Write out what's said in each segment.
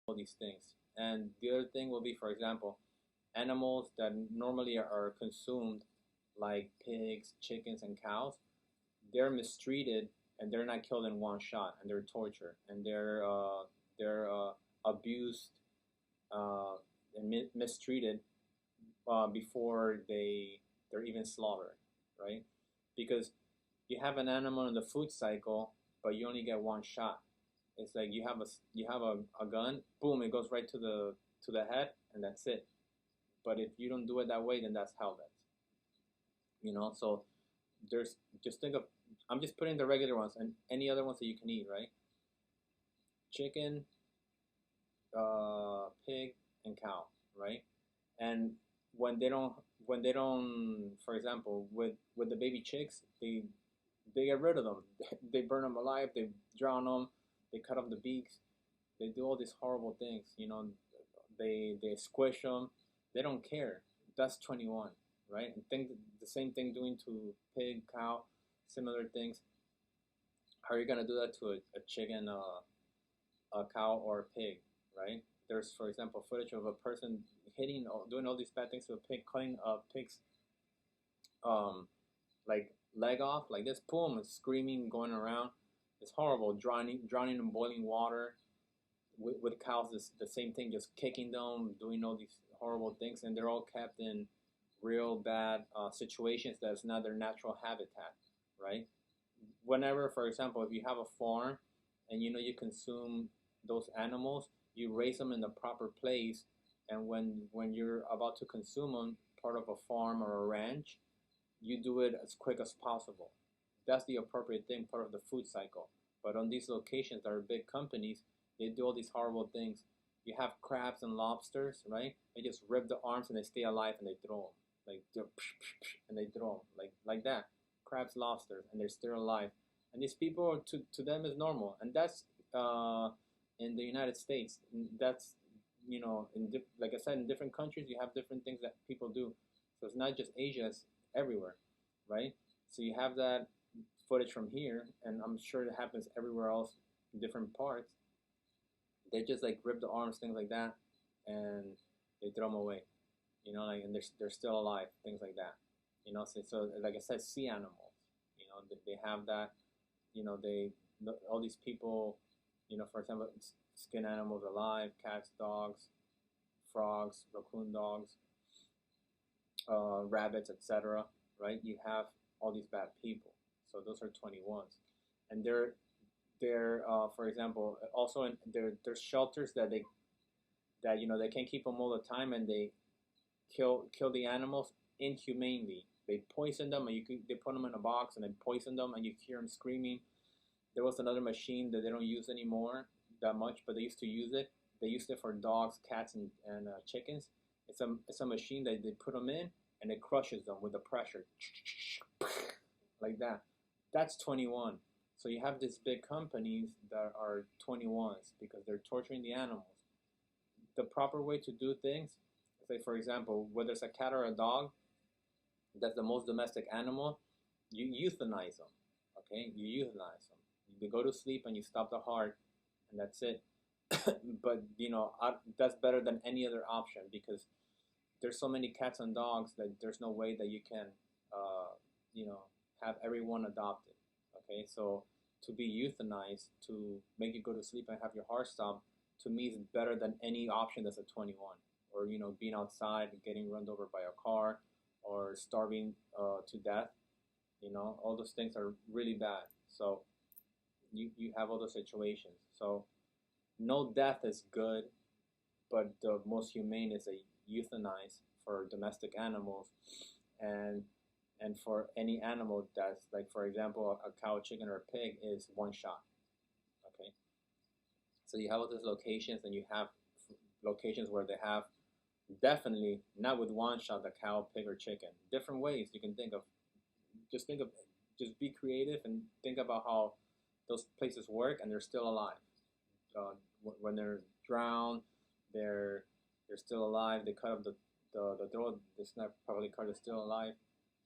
all these things. And the other thing will be, for example, animals that normally are consumed, like pigs, chickens, and cows, they're mistreated and they're not killed in one shot, and they're tortured and they're abused and mistreated before they're even slaughtered, right? Because you have an animal in the food cycle, but you only get one shot. It's like you have a gun, boom, it goes right to the head, and that's it. But if you don't do it that way, then that's how that's. So there's just think of I'm just putting the regular ones and any other ones that you can eat, right? Chicken, pig, and cow, right? And when they don't, for example, with the baby chicks, they get rid of them. They burn them alive. They drown them. They cut off the beaks. They do all these horrible things. They squish them. They don't care. That's 21, right? And think the same thing doing to pig, cow, similar things. How are you gonna do that to a chicken, a cow, or a pig, right? There's, for example, footage of a person doing all these bad things to a pig, cutting a pig's um, like leg off, like this, boom, screaming, going around. It's horrible, drowning in boiling water. With cows, the same thing, just kicking them, doing all these horrible things, and they're all kept in real bad situations that's not their natural habitat, right? Whenever, for example, if you have a farm and you consume those animals, you raise them in the proper place, and when you're about to consume them, part of a farm or a ranch, you do it as quick as possible. That's the appropriate thing, part of the food cycle. But on these locations that are big companies, they do all these horrible things. You have crabs and lobsters, right? They just rip the arms and they stay alive and they throw them, like and they throw them like that. Crabs, lobsters, and they're still alive. And these people, to them, is normal, and that's in the United States. That's like I said, in different countries, you have different things that people do. So it's not just Asia; it's everywhere, right? So you have that footage from here, and I'm sure it happens everywhere else in different parts. They just like rip the arms, things like that, and they throw them away. Like, and they're still alive, things like that. So like I said, sea animals. They have that. They all these people. For example, skin animals alive, cats, dogs, frogs, raccoon dogs, rabbits, etc. Right? You have all these bad people. So those are 21s, and they're for example, also there's shelters that they can't keep them all the time, and they kill the animals inhumanely. They poison them, and they put them in a box and then poison them, and you hear them screaming. There was another machine that they don't use anymore that much, but they used to use it. They used it for dogs, cats, and chickens. It's a machine that they put them in, and it crushes them with the pressure, like that. That's 21. So you have these big companies that are 21s because they're torturing the animals. The proper way to do things, say for example, whether it's a cat or a dog, that's the most domestic animal, you euthanize them. Okay, you euthanize them. They go to sleep and you stop the heart, and that's it. But that's better than any other option because there's so many cats and dogs that there's no way that you can, uh, you know, have everyone adopted. Okay, so to be euthanized, to make you go to sleep and have your heart stop, to me is better than any option that's a 21. Or being outside and getting run over by a car, or starving to death. All those things are really bad. So you have all those situations. So no death is good, but the most humane is a euthanize for domestic animals, and for any animal that's like, for example, a cow, chicken, or a pig is one shot. Okay, so you have all those locations, and you have locations where they have definitely not with one shot the cow, pig, or chicken. Different ways you can think of. Think of, just be creative and think about how those places work, and they're still alive. When they're drowned, they're still alive. They cut up the throat. The snap probably cut is still alive.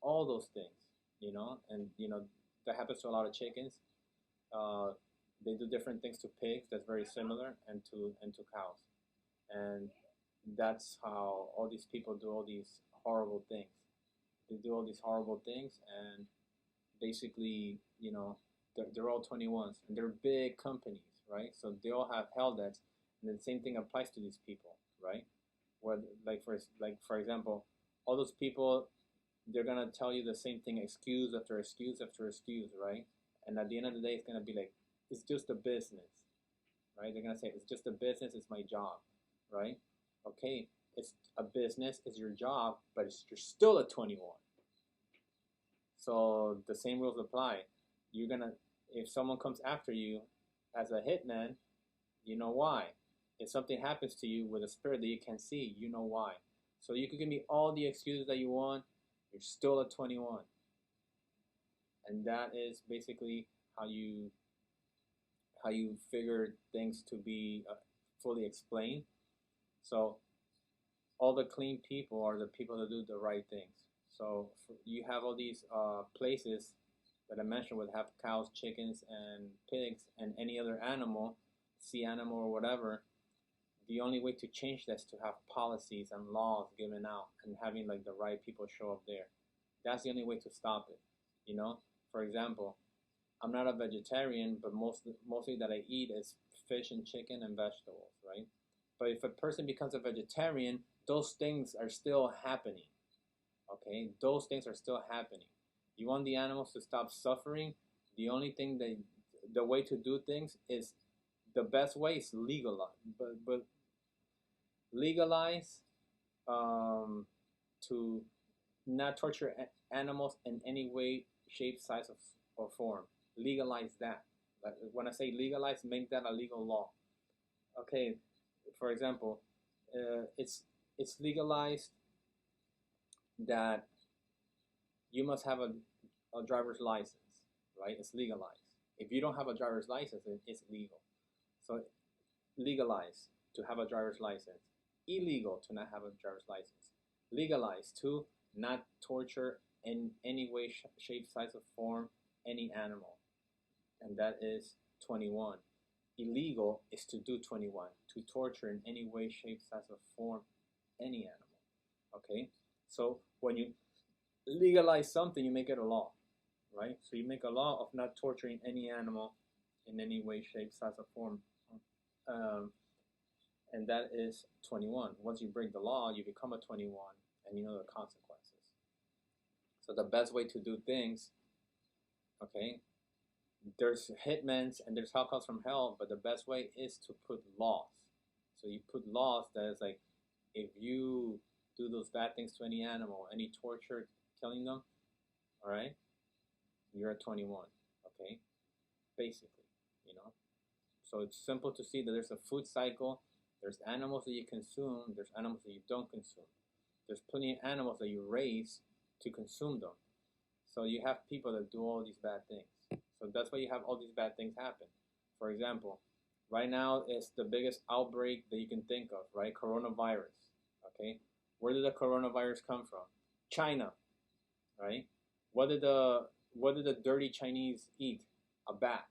All those things, and that happens to a lot of chickens. Uh, they do different things to pigs. That's very similar, and to cows. and that's how all these people do all these horrible things. They do all these horrible things, and basically, they're all 21s, and they're big companies, right? So they all have hell debts, and then the same thing applies to these people, right? Where for example, all those people, they're gonna tell you the same thing, excuse after excuse after excuse, right? And at the end of the day, it's gonna be like, it's just a business, right? They're gonna say it's just a business, it's my job, right? Okay, it's a business, it's your job, but you're still a 21. So the same rules apply. You're gonna, if someone comes after you as a hitman, you know why. If something happens to you with a spirit that you can't see, you know why. So you can give me all the excuses that you want, you're still a 21. And that is basically how you figure things to be fully explained. So all the clean people are the people that do the right things. So you have all these places that I mentioned would have cows, chickens, and pigs, and any other animal, sea animal or whatever. The only way to change that is to have policies and laws given out and having like the right people show up there. That's the only way to stop it. For example, I'm not a vegetarian, but mostly that I eat is fish and chicken and vegetables, right? But if a person becomes a vegetarian, those things are still happening. Okay, those things are still happening. You want the animals to stop suffering? The only thing the way to do things is, the best way is legalize, but legalize to not torture animals in any way, shape, size, or form. Legalize that. Like, when I say legalize, make that a legal law. Okay, for example, it's legalized that you must have a driver's license, right? It's legalized. If you don't have a driver's license, it's illegal. So legalize to have a driver's license. Illegal to not have a driver's license. Legalize to not torture in any way, shape, size, or form any animal. And that is 21. Illegal is to do 21, to torture in any way, shape, size, or form any animal. Okay? So when you legalize something, you make it a law, right? So you make a law of not torturing any animal in any way, shape, size, or form. And that is 21. Once you break the law, you become a 21, and you know the consequences. So the best way to do things, okay, there's hitmen and there's hell comes from hell, but the best way is to put laws. So you put laws that is like, if you do those bad things to any animal, any torture, killing them, all right, you're at 21, okay, basically, So it's simple to see that there's a food cycle. There's animals that you consume. There's animals that you don't consume. There's plenty of animals that you raise to consume them. So you have people that do all these bad things. So that's why you have all these bad things happen. For example, right now it's the biggest outbreak that you can think of, right? Coronavirus, okay? Where did the coronavirus come from? China, right? What did the dirty Chinese eat? A bat.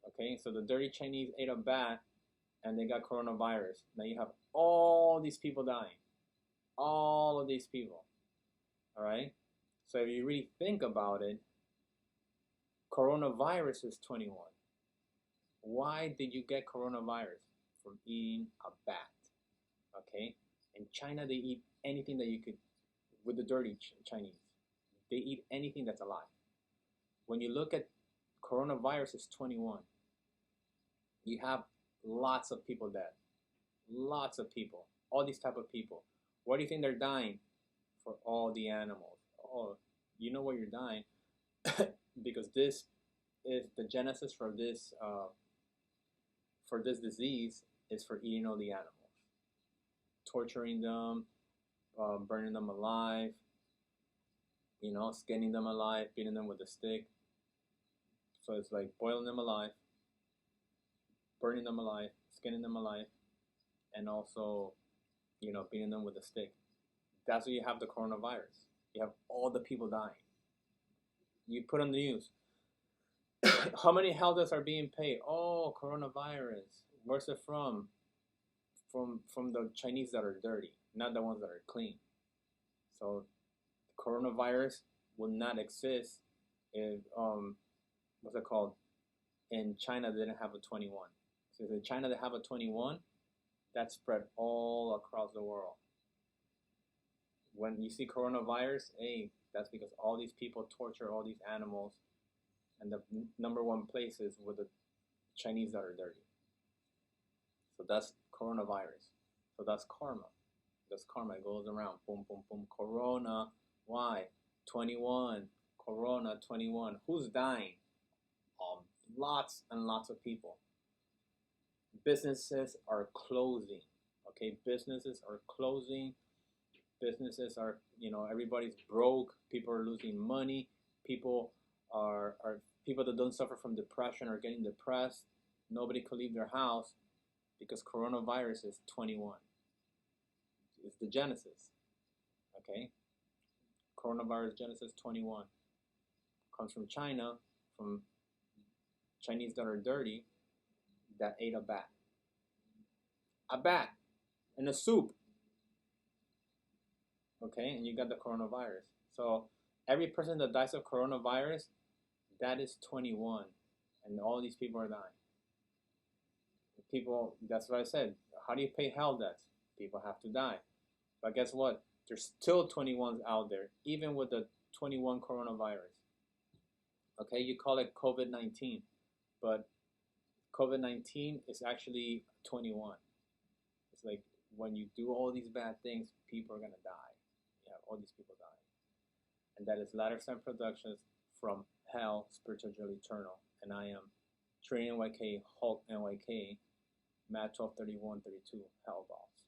Okay, so the dirty Chinese ate a bat and they got coronavirus. Now you have all these people dying. All of these people. All right? So if you really think about it, coronavirus is 21. Why did you get coronavirus? From eating a bat. Okay? In China, they eat anything that you could, with the dirty Chinese. They eat anything that's alive. When you look at coronavirus is 21, you have lots of people dead. Lots of people. All these type of people. Why do you think they're dying? For all the animals. Oh, you know why you're dying? Because this is the genesis for this disease is for eating all the animals, torturing them, burning them alive, skinning them alive, beating them with a stick. So it's like boiling them alive, burning them alive, skinning them alive, and also, beating them with a stick. That's why you have the coronavirus. You have all the people dying. You put on the news. How many health debts are being paid? Oh, coronavirus. Where's it from? from the Chinese that are dirty, not the ones that are clean. So coronavirus will not exist if what's it called? In China they didn't have a 21. So in China they have a 21, that spread all across the world. When you see coronavirus, hey, that's because all these people torture all these animals, and the number one place is with the Chinese that are dirty. So that's coronavirus. So that's karma. That's karma. It goes around. Boom, boom, boom. Corona. Why? 21. Corona 21. Who's dying? Lots and lots of people. Businesses are closing. Okay, businesses are closing. Businesses are, everybody's broke. People are losing money. People are people that don't suffer from depression are getting depressed. Nobody could leave their house because coronavirus is 21. It's the Genesis. Okay, coronavirus Genesis 21 comes from China, from Chinese that are dirty that ate a bat. A bat in a soup. Okay, and you got the coronavirus. So every person that dies of coronavirus, that is 21, and all these people are dying. People, that's what I said. How do you pay hell debts? People have to die. But guess what? There's still 21s out there, even with the 21 coronavirus. Okay, you call it COVID-19, but COVID-19 is actually 21. It's like when you do all these bad things, people are gonna die. Yeah, all these people die. And that is Ladder Sign Productions from Hell, Spiritual Journey Eternal. And I am Training NYK, Hulk NYK, Matt 123132, Hell Boss.